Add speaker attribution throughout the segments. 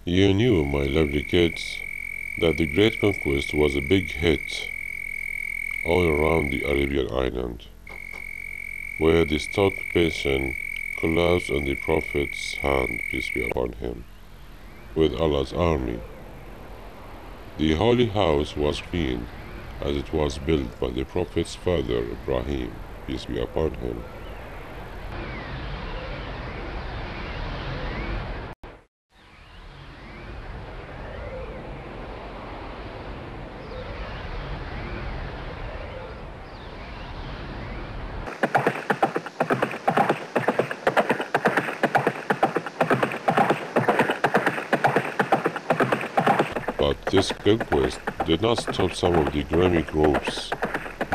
Speaker 1: You knew, my lovely kids, that the Great Conquest was a big hit all around the Arabian island, where the stock basin collapsed on the Prophet's hand, peace be upon him, with Allah's army. The holy house was clean, as it was built by the Prophet's father Ibrahim, peace be upon him. But this conquest did not stop some of the grimy groups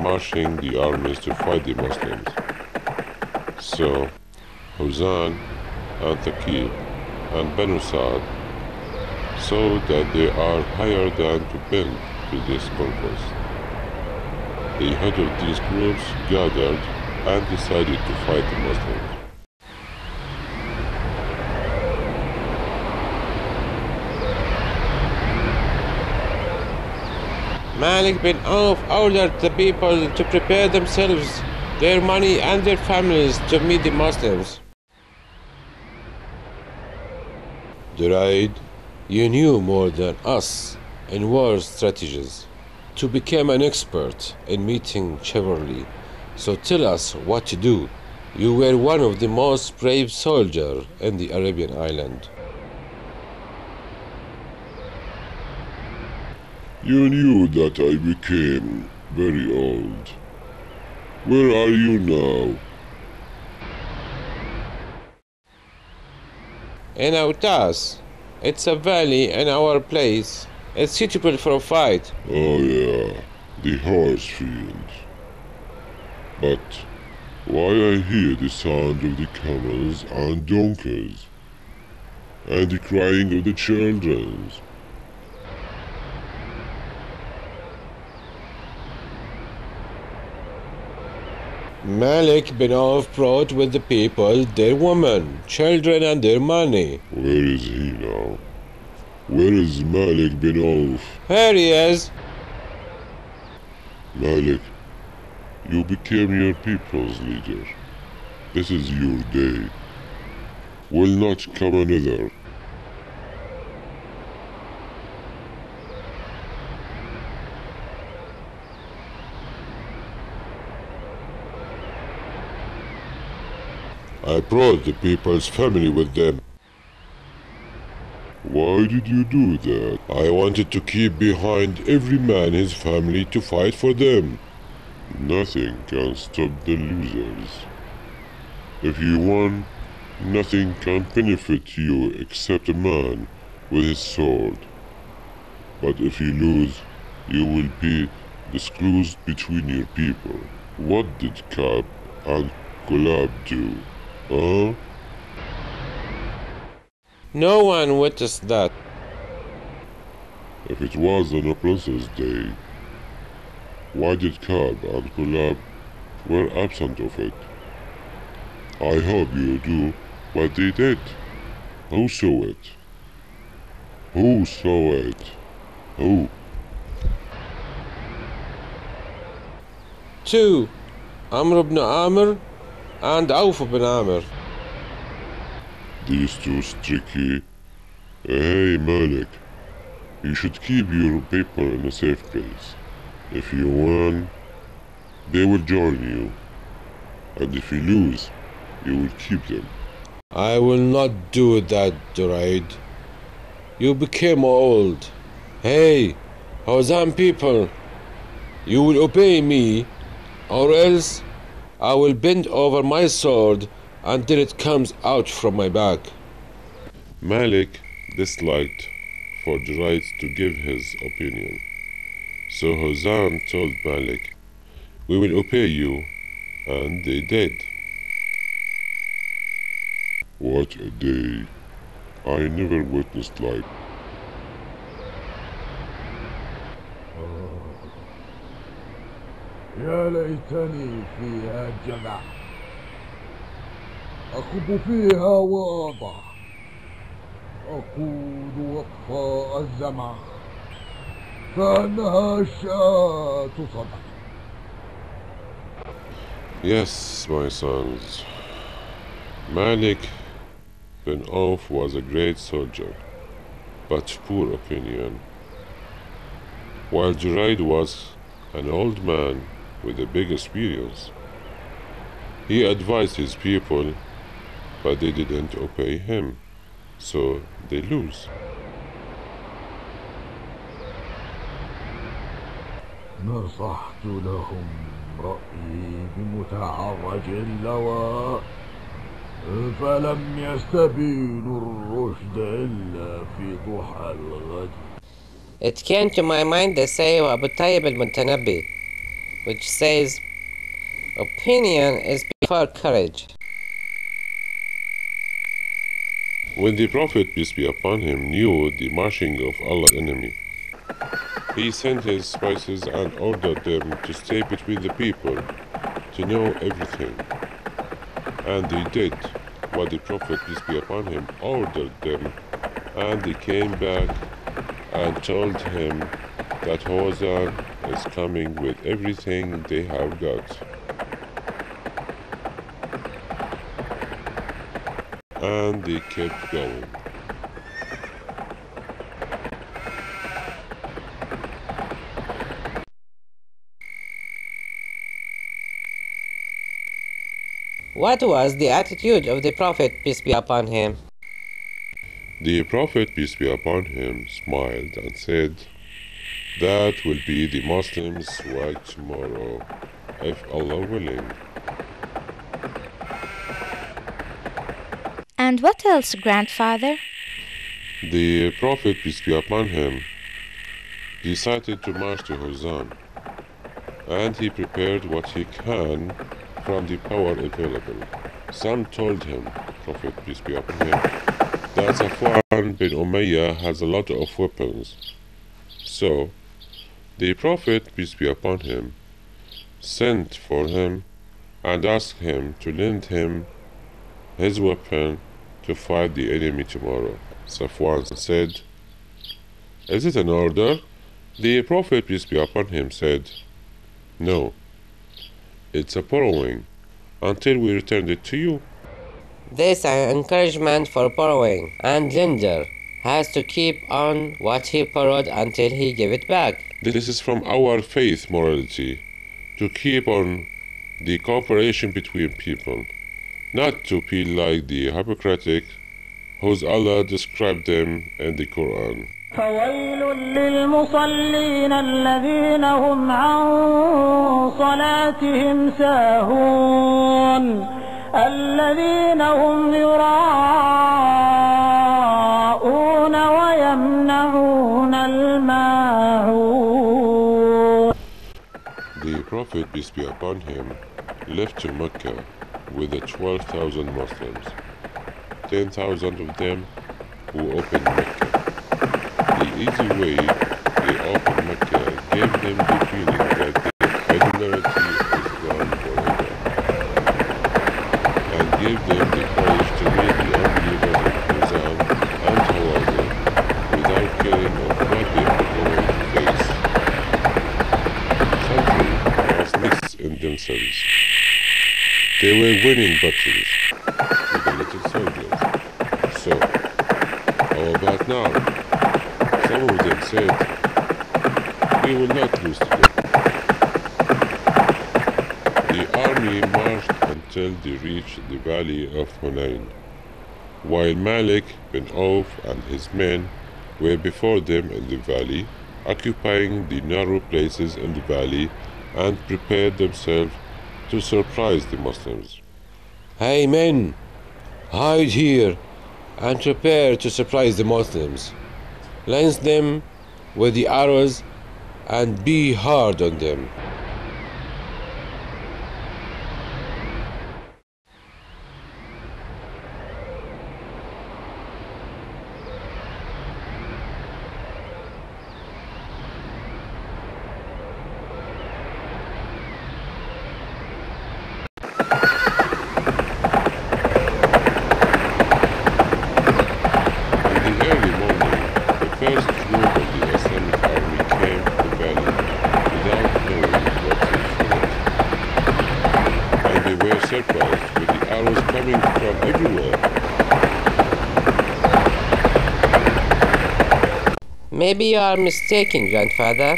Speaker 1: marching the armies to fight the Muslims. So, Huzan and Thaqib and Banu Sa'd saw that they are higher than to bend to this conquest. The head of these groups gathered and decided to fight the Muslims.
Speaker 2: Malik bin Auf ordered the people to prepare themselves, their money and their families to meet the Muslims. Duraid, you knew more than us in war strategies. To become an expert in meeting chivalry, so tell us what to do. You were one of the most brave soldiers in the Arabian island.
Speaker 3: You knew that I became very old. Where are you now?
Speaker 2: In Autas, it's a valley in our place. It's suitable for a fight.
Speaker 3: Oh yeah, the horse field. But why I hear the sound of the camels and donkeys, and the crying of the children?
Speaker 2: Malik bin Auf brought with the people their women, children and their money.
Speaker 3: Where is he now? Where is Malik bin Auf?
Speaker 2: Here he is.
Speaker 3: Malik, you became your people's leader. This is your day. Will not come another.
Speaker 1: I brought the people's family with them.
Speaker 3: Why did you do that?
Speaker 1: I wanted to keep behind every man his family to fight for them.
Speaker 3: Nothing can stop the losers. If you won, nothing can benefit you except a man with his sword. But if you lose, you will be disclosed between your people. What did Kab and Kulab do? Huh?
Speaker 2: No one witnessed that.
Speaker 3: If it was on a princess' day, why did Kab and Kulab were absent of it? I hope you do what they did. Who saw it? Who saw it? Who?
Speaker 2: 2. Amr ibn Amr and Auf ibn Amr.
Speaker 3: These two tricky. Hey Malik, you should keep your people in a safe place. If you win, they will join you. And if you lose, you will keep them.
Speaker 2: I will not do that, Duraid. You became old. Hey, Hawazan people, you will obey me, or else I will bend over my sword until it comes out from my back.
Speaker 1: Malik disliked for Duraid to give his opinion. So Huzan told Malik, "We will obey you," and they did.
Speaker 3: What a day. I never witnessed like.
Speaker 4: يا ليتني فيها جمع أخب فيها وأضع أقود وقفاء الزمع كأنها الشاة صدق.
Speaker 1: Yes, my sons. Malik bin Auf was a great soldier, but poor opinion, while Juraid was an old man with a big experience. He advised his people, but they didn't obey him, so they lose.
Speaker 4: نصحت لهم رأيي بمتعرج اللواء فلم يستبينوا الرشد إلا في ضحى الغد.
Speaker 5: It came to my mind the saying of Abu Tayyib al-Mutanabbi, which says, opinion is before courage.
Speaker 1: When the Prophet, peace be upon him, knew the marching of Allah's enemy, he sent his spies and ordered them to stay between the people to know everything. And they did what the Prophet, peace be upon him, ordered them, and they came back and told him that Hawazan is coming with everything they have got. And they kept going.
Speaker 5: What was the attitude of the Prophet, peace be upon him?
Speaker 1: The Prophet, peace be upon him, smiled and said, "That will be the Muslims' work tomorrow, if Allah willing."
Speaker 6: And what else, grandfather?
Speaker 1: The Prophet, peace be upon him, decided to march to Huzan, and he prepared what he can from the power available. Some told him, Prophet, peace be upon him, that Safwan bin Umayyah has a lot of weapons. So, the Prophet, peace be upon him, sent for him and asked him to lend him his weapon to fight the enemy tomorrow. Safwan said, "Is it an order?" The Prophet, peace be upon him, said, "No, it's a borrowing until we returned it to you."
Speaker 5: This encouragement for borrowing, and lender has to keep on what he borrowed until he give it back.
Speaker 1: This is from our faith morality, to keep on the cooperation between people, not to be like the hypocritic whose Allah described them in the Quran.
Speaker 7: فويل للمصلين الذين هم عن صلاتهم ساهون الذين هم يراءون ويمنعون الماعون.
Speaker 1: The Prophet, peace be upon him, left to Mecca with the 12,000 Muslims, 10,000 of them who opened Mecca. The easy way they opened Mecca gave them the feeling that the idolatry is gone forever, and gave them the courage to meet the unbelievers of Huzan and Hawazin without caring of what they were going to face. Something was mixed in themselves. They were winning battles with the little soldiers. So, how about now? Some of them said, "We will not lose today." The army marched until they reached the valley of Hunyn, while Malik bin Auf and his men were before them in the valley, occupying the narrow places in the valley, and prepared themselves to surprise the Muslims.
Speaker 2: Hey men, hide here and prepare to surprise the Muslims. Lance them with the arrows and be hard on them.
Speaker 5: Maybe you are mistaken, grandfather.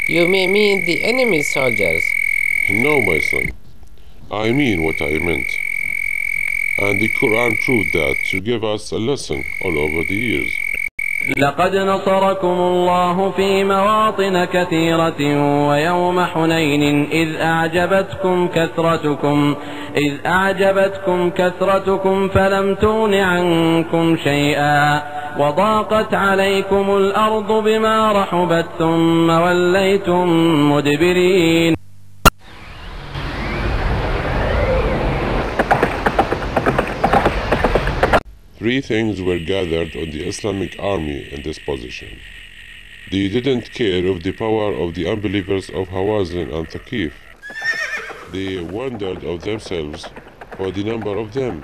Speaker 5: You may mean the enemy soldiers.
Speaker 1: No, my son. I mean what I meant. And the Quran proved that to give us a lesson all over the years.
Speaker 8: لقد نصركم الله في مواطن كثيرة ويوم حنين إذ أعجبتكم كثرتكم فلم تغن عنكم شيئا وضاقت عليكم الأرض بما رحبت ثم وليتم مدبرين.
Speaker 1: Three things were gathered on the Islamic army in this position. They didn't care of the power of the unbelievers of Hawazin and Thaqif. They wondered of themselves for the number of them.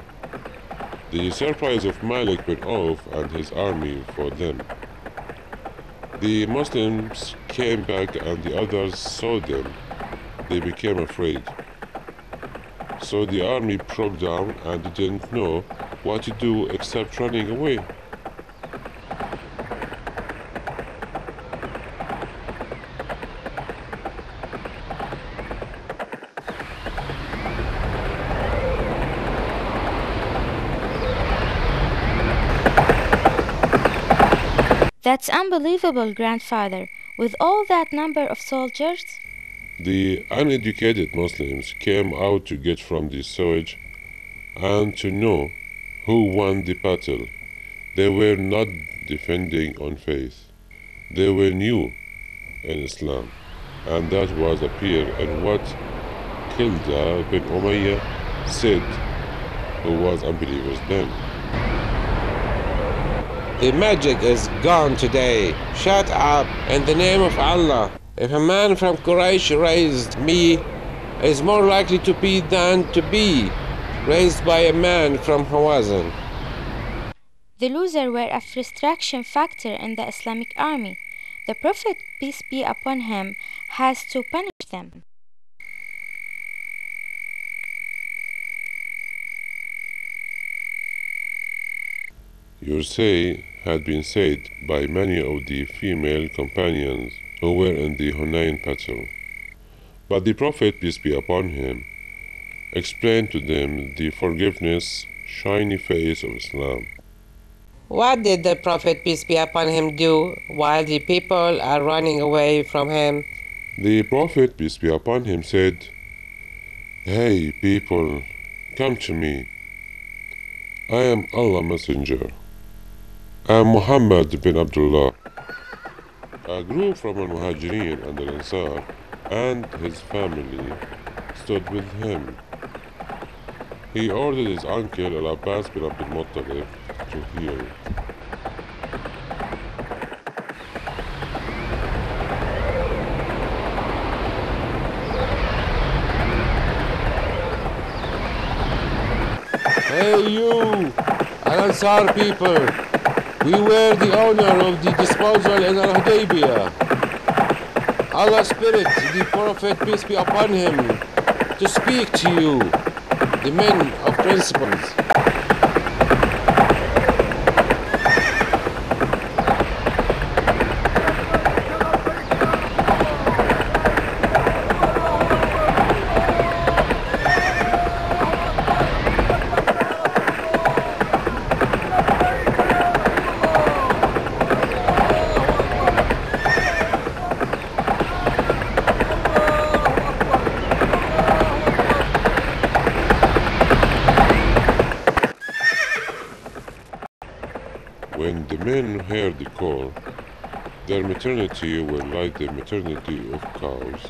Speaker 1: The surprise of Malik went off and his army for them. The Muslims came back and the others saw them. They became afraid. So the army broke down and didn't know what to do except running away.
Speaker 6: That's unbelievable, grandfather. With all that number of soldiers?
Speaker 1: The uneducated Muslims came out to get from the sewage and to know who won the battle. They were not defending on faith. They were new in Islam, and that was appear in what Kilda bin Umayyah said, who was unbelievers then.
Speaker 2: The magic is gone today. Shut up in the name of Allah. If a man from Quraysh raised me, is more likely to be than to be raised by a man from Hawazin.
Speaker 6: The losers were a frustration factor in the Islamic army. The Prophet, peace be upon him, has to punish them.
Speaker 1: Your say had been said by many of the female companions who were in the Hunyn battle. But the Prophet, peace be upon him, explained to them the forgiveness, shiny face of Islam.
Speaker 5: What did the Prophet, peace be upon him, do while the people are running away from him?
Speaker 1: The Prophet, peace be upon him, said, "Hey people, come to me. I am Allah's messenger. I am Muhammad bin Abdullah." A group from Al-Muhajirin and Al-Ansar and his family stood with him. He ordered his uncle Al-Abbas bin Abdul Muttalib to heal.
Speaker 2: Hey you, Al-Ansar people, we were the owner of the disposal in Al-Hudaybiyah. Allah's Spirit, the Prophet, peace be upon him, to speak to you, the men of principles.
Speaker 1: When the men heard the call, their maternity were like the maternity of cows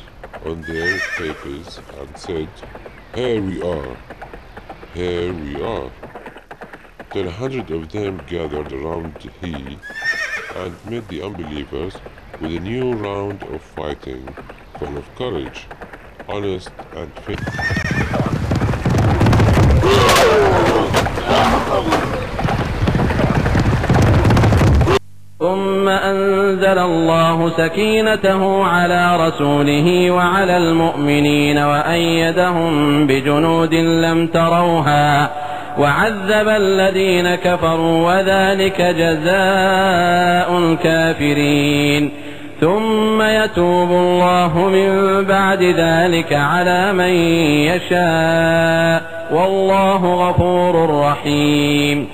Speaker 1: on their faces and said, "Here we are, here we are." Till 100 of them gathered around he and met the unbelievers with a new round of fighting, full of courage, honest and faith.
Speaker 8: ثم أنزل الله سكينته على رسوله وعلى المؤمنين وأيدهم بجنود لم تروها وعذب الذين كفروا وذلك جزاء الكافرين ثم يتوب الله من بعد ذلك على من يشاء والله غفور رحيم.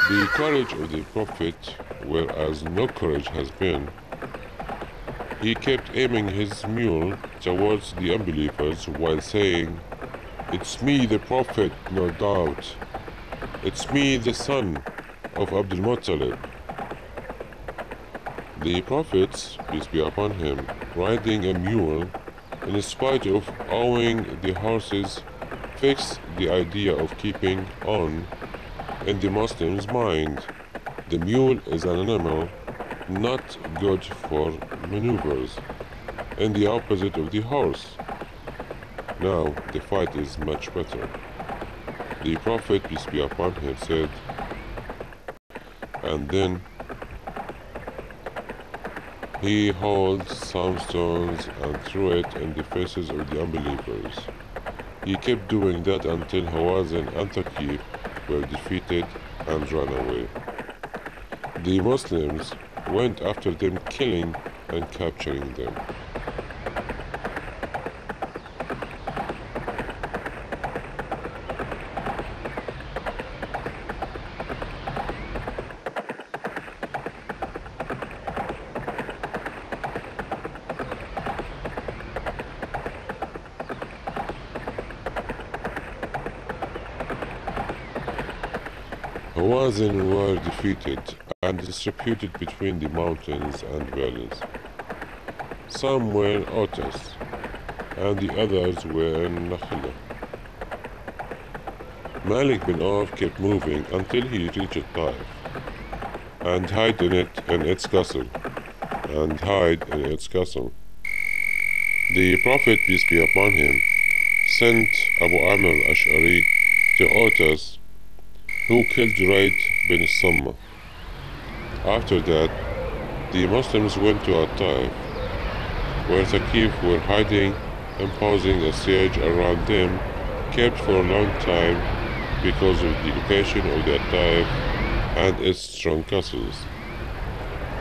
Speaker 1: The courage of the Prophet, whereas no courage has been, he kept aiming his mule towards the unbelievers while saying, "It's me, the Prophet, no doubt. It's me, the son of Abdul Muttalib." The Prophets, peace be upon him, riding a mule, in spite of owing the horses, fixed the idea of keeping on in the Muslim's mind. The mule is an animal not good for maneuvers, and the opposite of the horse. Now the fight is much better. The Prophet, peace be upon him, said, and then he hauled some stones and threw it in the faces of the unbelievers. He kept doing that until Hawazin and Thaqif were defeated and ran away. The Muslims went after them, killing and capturing them. Hawazin were defeated and distributed between the mountains and valleys. Some were in Otas, and the others were in Nakhla. Malik bin Auf kept moving until he reached Taif, and hid in its castle, The Prophet, peace be upon him, sent Abu Amr Ash'ari to Otas, who killed Raid bin Samma. After that, the Muslims went to At-Taif, where Thaqif were hiding, imposing a siege around them, kept for a long time because of the location of the At-Taif and its strong castles.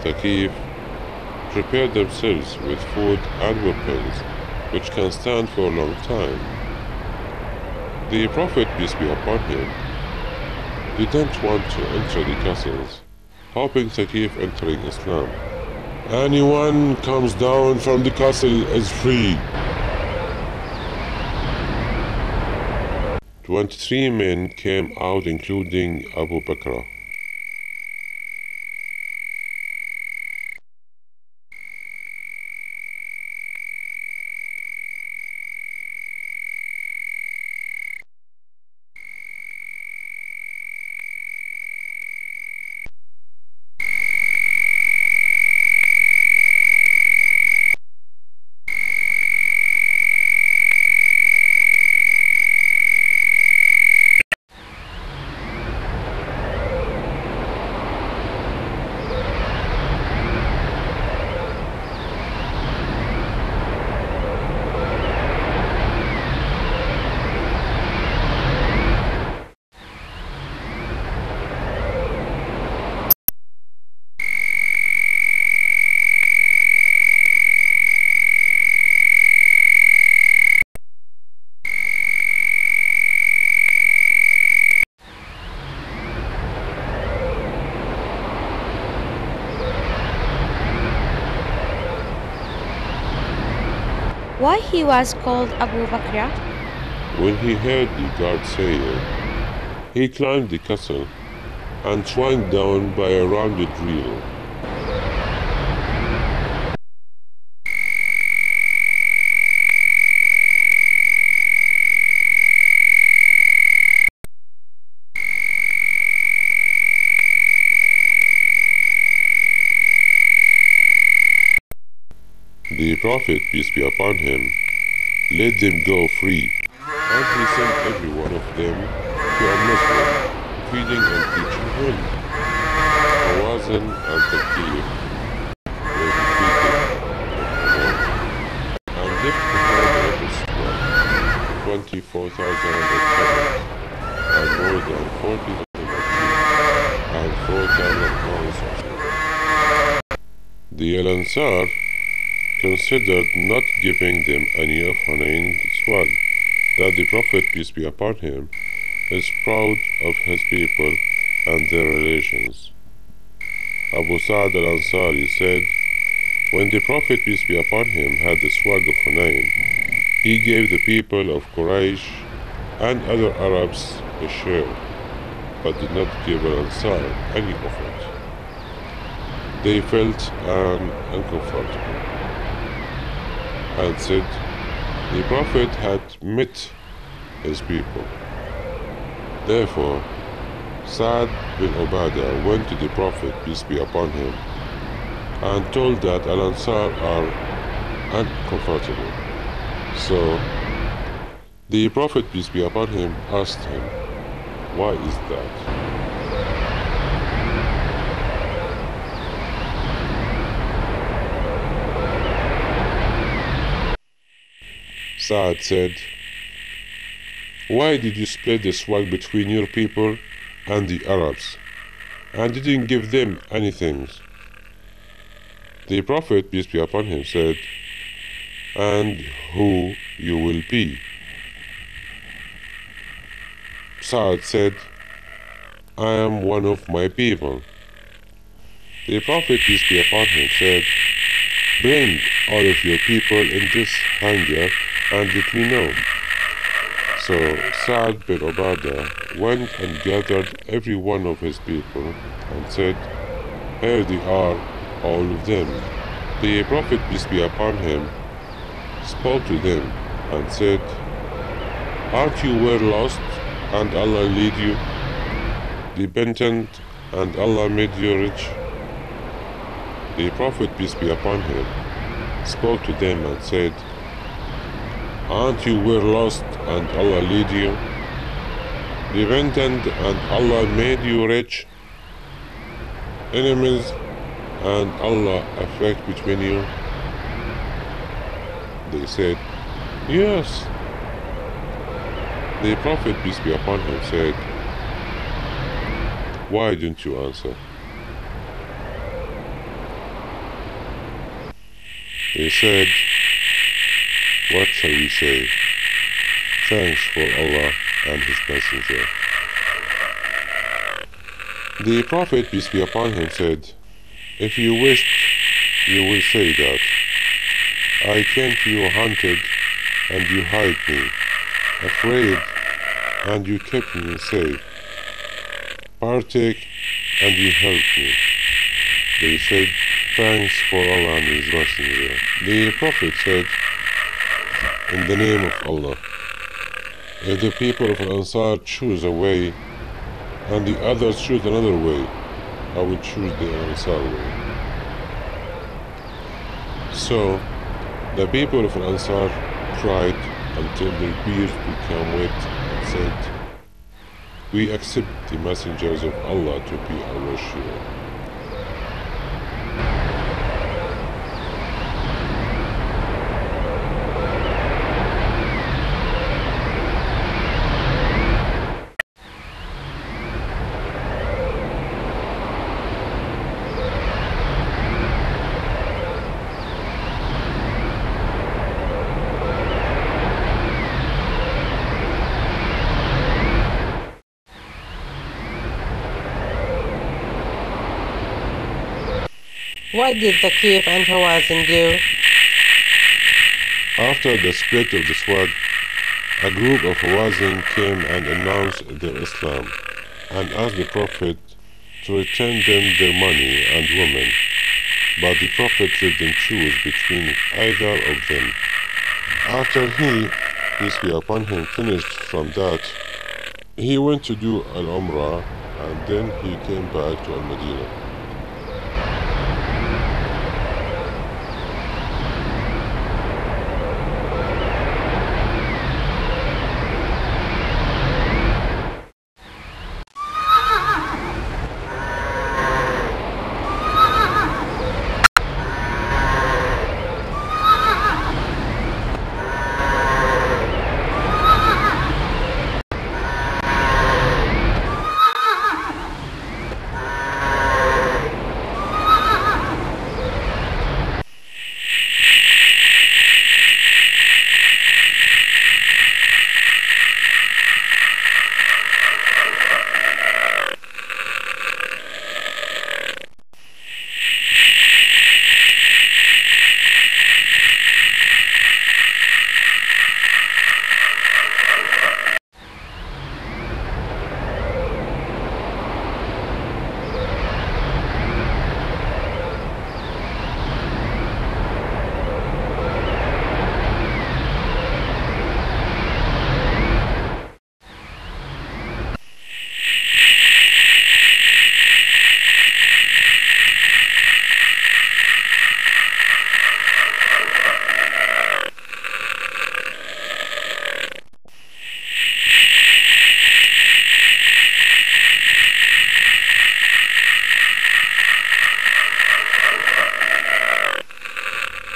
Speaker 1: Thaqif prepared themselves with food and weapons, which can stand for a long time. The Prophet, peace be upon him, didn't want to enter the castles, hoping Thaqif entering Islam. Anyone comes down from the castle is free. 23 men came out, including Abu Bakr.
Speaker 6: Why he was called Abu Bakr?
Speaker 1: When he heard the guard say it, he climbed the castle and swung down by a rounded reel. The Prophet, peace be upon him, let them go free, and he sent every one of them to a Muslim, feeding and teaching him. Hawazin and Thaqif were defeated and left behind a 24,000 and more than 40,000 and 4,000 pounds of silver. The Al-Ansar considered not giving them any of Hunyn's swag, that the Prophet, peace be upon him, is proud of his people and their relations. Abu Sa'd al-Ansari said, when the Prophet, peace be upon him, had the swag of Hunyn, he gave the people of Quraysh and other Arabs a share, but did not give Al-Ansar any of it. They felt uncomfortable and said the Prophet had met his people. Therefore, Sa'd bin Ubadah went to the Prophet, peace be upon him, and told that Al-Ansar are uncomfortable. So, the Prophet, peace be upon him, asked him, why is that? Sa'd said, why did you split the swag between your people and the Arabs, and didn't give them anything? The Prophet, peace be upon him, said, and who you will be? Sa'd said, I am one of my people. The Prophet, peace be upon him, said, bring all of your people in this hangar and let me know. So Sa'd bin Ubadah went and gathered every one of his people and said, here they are, all of them. The Prophet, peace be upon him, spoke to them and said, aren't you well lost and Allah lead you, repentant and Allah made you rich? The Prophet, peace be upon him, spoke to them and said, aren't you well lost and Allah lead you, repentant and Allah made you rich, enemies and Allah affect between you? They said, yes. The Prophet, peace be upon him, said, why didn't you answer? They said, what shall we say? Thanks for Allah and His Messenger. The Prophet, peace be upon him, said, if you wished, you will say that. I came to you hunted, and you hid me, afraid, and you kept me safe, partake, and you helped me. They said, thanks for Allah and His Messenger. The Prophet said, in the name of Allah, if the people of Ansar choose a way, and the others choose another way, I will choose the Ansar way. So, the people of Ansar cried until their beards became wet and said, we accept the messengers of Allah to be our share.
Speaker 5: What did Thaqif and Hawazin do?
Speaker 1: After the split of the swag, a group of Hawazin came and announced their Islam and asked the Prophet to return them their money and women, but the Prophet let them choose between either of them. After he, peace be upon him, finished from that, he went to do Al-Umrah and then he came back to Al-Madinah.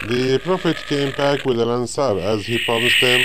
Speaker 1: The Prophet came back with an answer as he promised them.